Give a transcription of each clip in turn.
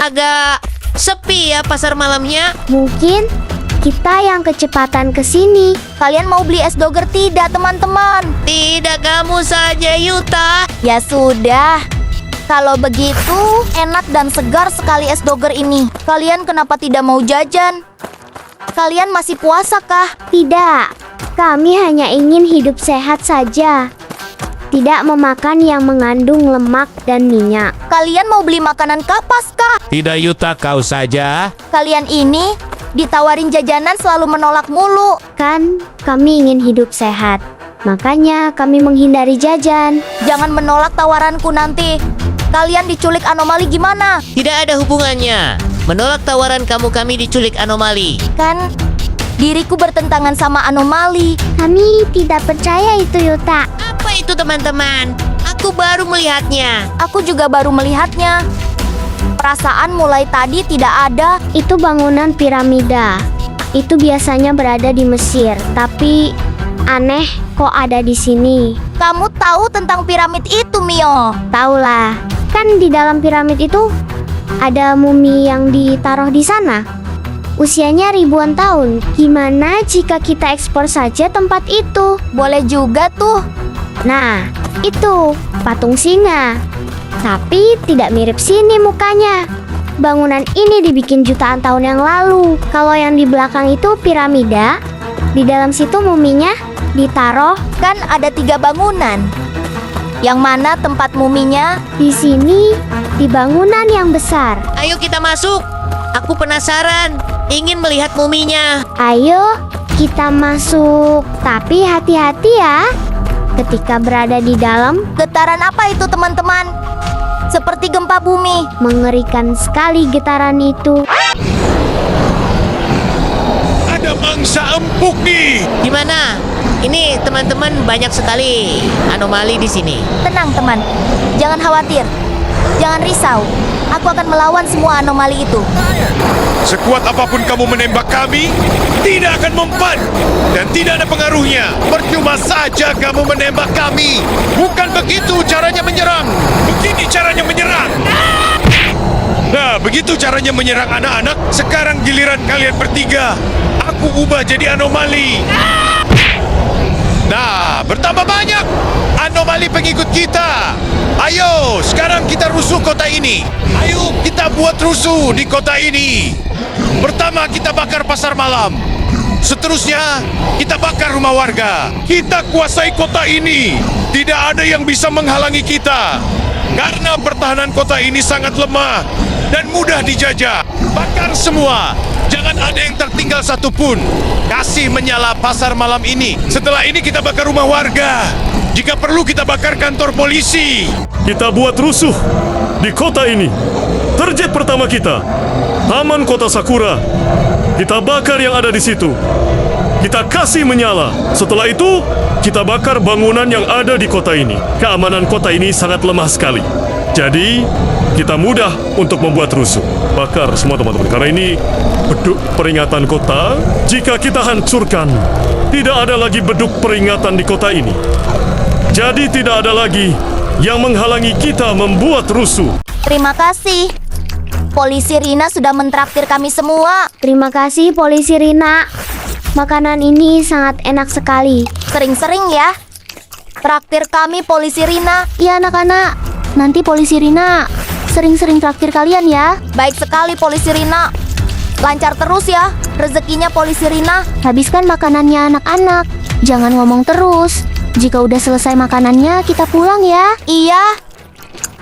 Agak sepi ya pasar malamnya. Mungkin kita yang kecepatan ke sini. Kalian mau beli es doger tidak, teman-teman? Tidak kamu saja, Yuta. Ya sudah. Kalau begitu, enak dan segar sekali es doger ini. Kalian kenapa tidak mau jajan? Kalian masih puasa kah? Tidak, kami hanya ingin hidup sehat saja. Tidak memakan yang mengandung lemak dan minyak. Kalian mau beli makanan kapas kah? Tidak Yuta, kau saja. Kalian ini ditawarin jajanan selalu menolak mulu. Kan kami ingin hidup sehat. Makanya kami menghindari jajan. Jangan menolak tawaranku nanti. Kalian diculik anomali gimana? Tidak ada hubungannya. Menolak tawaran kamu kami diculik anomali. Kan diriku bertentangan sama anomali. Kami tidak percaya itu, Yuta. Apa itu teman-teman? Aku baru melihatnya. Aku juga baru melihatnya. Perasaan mulai tadi tidak ada. Itu bangunan piramida. Itu biasanya berada di Mesir, tapi aneh kok ada di sini. Kamu tahu tentang piramid itu, Mio? Taulah, kan di dalam piramid itu ada mumi yang ditaruh di sana. Usianya ribuan tahun. Gimana jika kita ekspor saja tempat itu? Boleh juga tuh. Nah, itu patung singa. Tapi tidak mirip sini mukanya. Bangunan ini dibikin jutaan tahun yang lalu. Kalau yang di belakang itu piramida, di dalam situ muminya ditaruh. Kan ada 3 bangunan. Yang mana tempat muminya? Di sini, di bangunan yang besar. Ayo kita masuk. Aku penasaran. Ingin melihat muminya. Ayo, kita masuk. Tapi hati-hati ya. Ketika berada di dalam, Getaran apa itu, teman-teman? Seperti gempa bumi. mengerikan sekali getaran itu. Ada mangsa empuk nih. Di mana? Ini teman-teman banyak sekali anomali di sini. Tenang, teman. Jangan khawatir. Jangan risau. Aku akan melawan semua anomali itu. Sekuat apapun kamu menembak kami, tidak akan mempan dan tidak ada pengaruhnya. Percuma saja kamu menembak kami. Bukan begitu caranya menyerang. Begini caranya menyerang. Nah, begitu caranya menyerang anak-anak. Sekarang giliran kalian bertiga. Aku ubah jadi anomali. Nah, bertambah banyak anomali pengikut kita. Ayo, sekarang kita rusuh kota ini. Ayo, kita buat rusuh di kota ini. Pertama, kita bakar pasar malam. Seterusnya, kita bakar rumah warga. Kita kuasai kota ini. Tidak ada yang bisa menghalangi kita. Karena pertahanan kota ini sangat lemah dan mudah dijajah. Bakar semua. Jangan ada yang tertinggal satupun. Kasih menyala pasar malam ini. Setelah ini kita bakar rumah warga. Jika perlu kita bakar kantor polisi. Kita buat rusuh di kota ini. Target pertama kita, Taman Kota Sakura. Kita bakar yang ada di situ. Kita kasih menyala. Setelah itu, kita bakar bangunan yang ada di kota ini. Keamanan kota ini sangat lemah sekali. Jadi, kita mudah untuk membuat rusuh. Bakar semua teman-teman. Karena ini beduk peringatan kota. Jika kita hancurkan, tidak ada lagi beduk peringatan di kota ini. Jadi tidak ada lagi yang menghalangi kita membuat rusuh. Terima kasih. Polisi Rina sudah mentraktir kami semua. Terima kasih, Polisi Rina. Makanan ini sangat enak sekali. Sering-sering ya. Traktir kami, Polisi Rina. Ya anak-anak, nanti Polisi Rina sering-sering traktir kalian ya. Baik sekali, Polisi Rina. Lancar terus ya rezekinya, Polisi Rina. Habiskan makanannya anak-anak. Jangan ngomong terus. Jika udah selesai makanannya, kita pulang ya. Iya,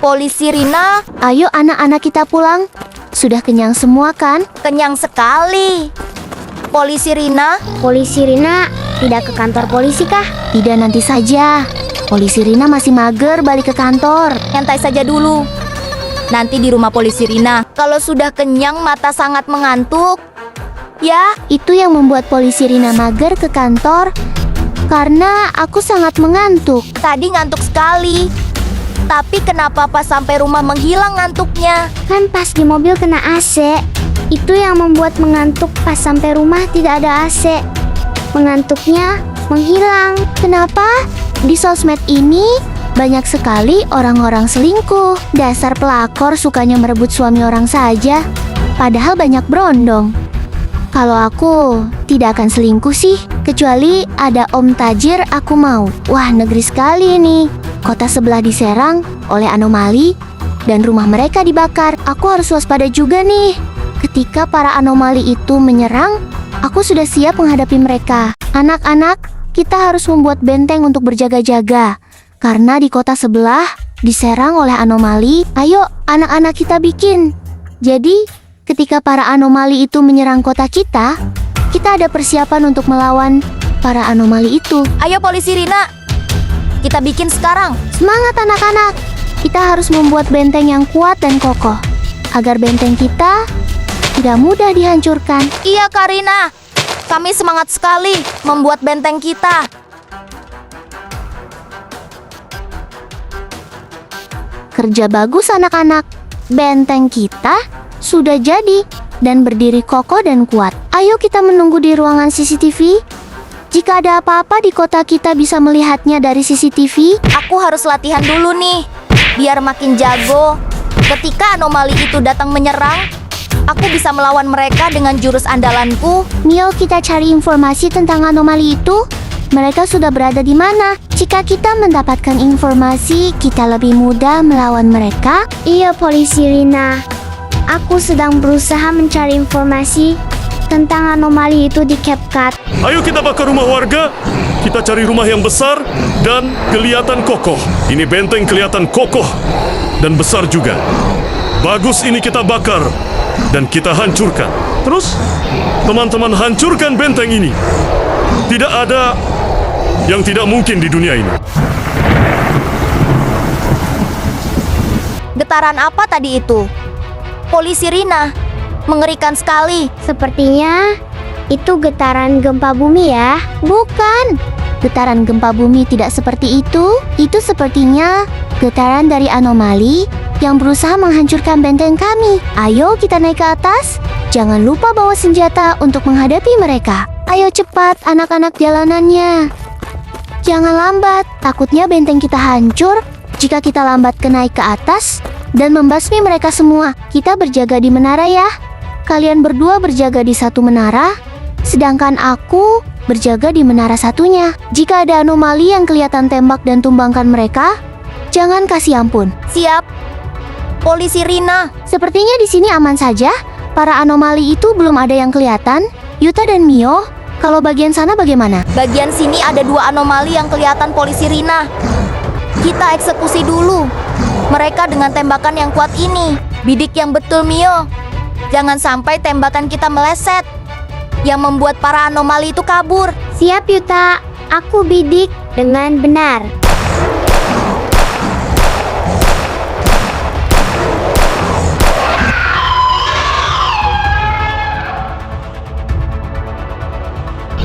Polisi Rina. Ayo anak-anak kita pulang. Sudah kenyang semua kan? Kenyang sekali. Polisi Rina. Polisi Rina tidak ke kantor polisi kah? Tidak, nanti saja. Polisi Rina masih mager balik ke kantor. Nyantai saja dulu. Nanti di rumah Polisi Rina. Kalau sudah kenyang, mata sangat mengantuk. Ya, Itu yang membuat Polisi Rina mager ke kantor. Karena aku sangat mengantuk. tadi ngantuk sekali. Tapi kenapa pas sampai rumah menghilang ngantuknya? Kan pas di mobil kena AC. Itu yang membuat mengantuk pas sampai rumah tidak ada AC. Mengantuknya menghilang. Kenapa? Di sosmed ini Banyak sekali orang-orang selingkuh. Dasar pelakor sukanya merebut suami orang saja. Padahal banyak berondong. Kalau aku tidak akan selingkuh sih. Kecuali ada om tajir aku mau. Wah, negeri sekali ini. Kota sebelah diserang oleh anomali dan rumah mereka dibakar. Aku harus waspada juga nih. Ketika para anomali itu menyerang, aku sudah siap menghadapi mereka. Anak-anak, kita harus membuat benteng untuk berjaga-jaga. Karena di kota sebelah diserang oleh anomali. Ayo, anak-anak kita bikin. Jadi, ketika para anomali itu menyerang kota kita ada persiapan untuk melawan para anomali itu. Ayo polisi Rina, kita bikin sekarang. Semangat anak-anak. Kita harus membuat benteng yang kuat dan kokoh agar benteng kita tidak mudah dihancurkan. Iya Karina, kami semangat sekali membuat benteng kita. Kerja bagus anak-anak. Benteng kita sudah jadi dan berdiri kokoh dan kuat. Ayo kita menunggu di ruangan CCTV. Jika ada apa-apa di kota kita bisa melihatnya dari CCTV. Aku harus latihan dulu nih, biar makin jago. Ketika anomali itu datang menyerang, aku bisa melawan mereka dengan jurus andalanku. Mio, kita cari informasi tentang anomali itu. Mereka sudah berada di mana? Jika kita mendapatkan informasi, kita lebih mudah melawan mereka. Iya, polisi Rina. Aku sedang berusaha mencari informasi tentang anomali itu di CapCut. Ayo kita bakar rumah warga. Kita cari rumah yang besar dan kelihatan kokoh. Ini benteng kelihatan kokoh dan besar juga. Bagus, ini kita bakar dan kita hancurkan. Terus, teman-teman hancurkan benteng ini. Tidak ada yang tidak mungkin di dunia ini. Getaran apa tadi itu? Polisi Rina, mengerikan sekali. Sepertinya itu getaran gempa bumi ya. Bukan. Getaran gempa bumi tidak seperti itu. Itu sepertinya getaran dari anomali yang berusaha menghancurkan benteng kami. Ayo kita naik ke atas. Jangan lupa bawa senjata untuk menghadapi mereka. Ayo cepat anak-anak jalanannya. Jangan lambat, takutnya benteng kita hancur jika kita lambat ke naik ke atas dan membasmi mereka semua. Kita berjaga di menara ya. Kalian berdua berjaga di satu menara, sedangkan aku berjaga di menara satunya. Jika ada anomali yang kelihatan tembak dan tumbangkan mereka, jangan kasih ampun. Siap. Polisi Rina, Sepertinya di sini aman saja. Para anomali itu belum ada yang kelihatan. Yuta dan Mio, kalau bagian sana bagaimana? bagian sini ada 2 anomali yang kelihatan polisi Rina. Kita eksekusi dulu mereka dengan tembakan yang kuat ini. Bidik yang betul Mio. Jangan sampai tembakan kita meleset yang membuat para anomali itu kabur. Siap Yuta, aku bidik dengan benar.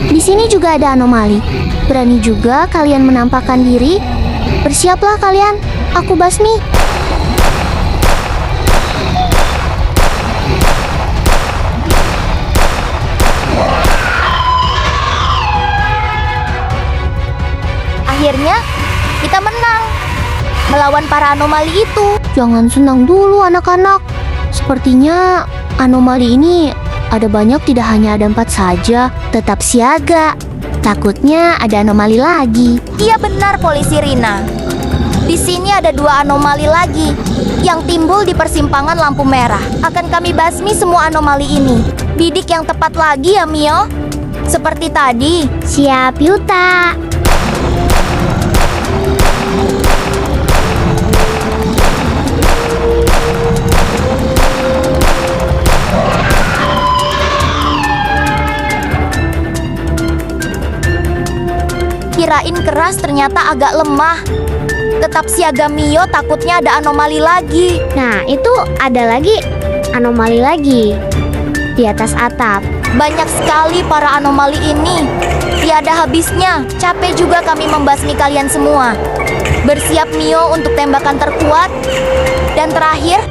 Di sini juga ada anomali. Berani juga kalian menampakkan diri. Bersiaplah kalian, aku basmi. Akhirnya kita menang melawan para anomali itu. Jangan senang dulu anak-anak. Sepertinya anomali ini ada banyak, tidak hanya ada 4 saja. Tetap siaga. Takutnya ada anomali lagi. Iya benar polisi Rina. Di sini ada 2 anomali lagi yang timbul di persimpangan lampu merah. Akan kami basmi semua anomali ini. Bidik yang tepat lagi ya Mio. Seperti tadi. Siap Yuta. Kirain keras ternyata agak lemah. Tetap siaga Mio, takutnya ada anomali lagi. Nah, itu ada lagi anomali lagi di atas atap. Banyak sekali para anomali ini. Tiada habisnya. Capek juga kami membasmi kalian semua. Bersiap Mio untuk tembakan terkuat. Dan terakhir,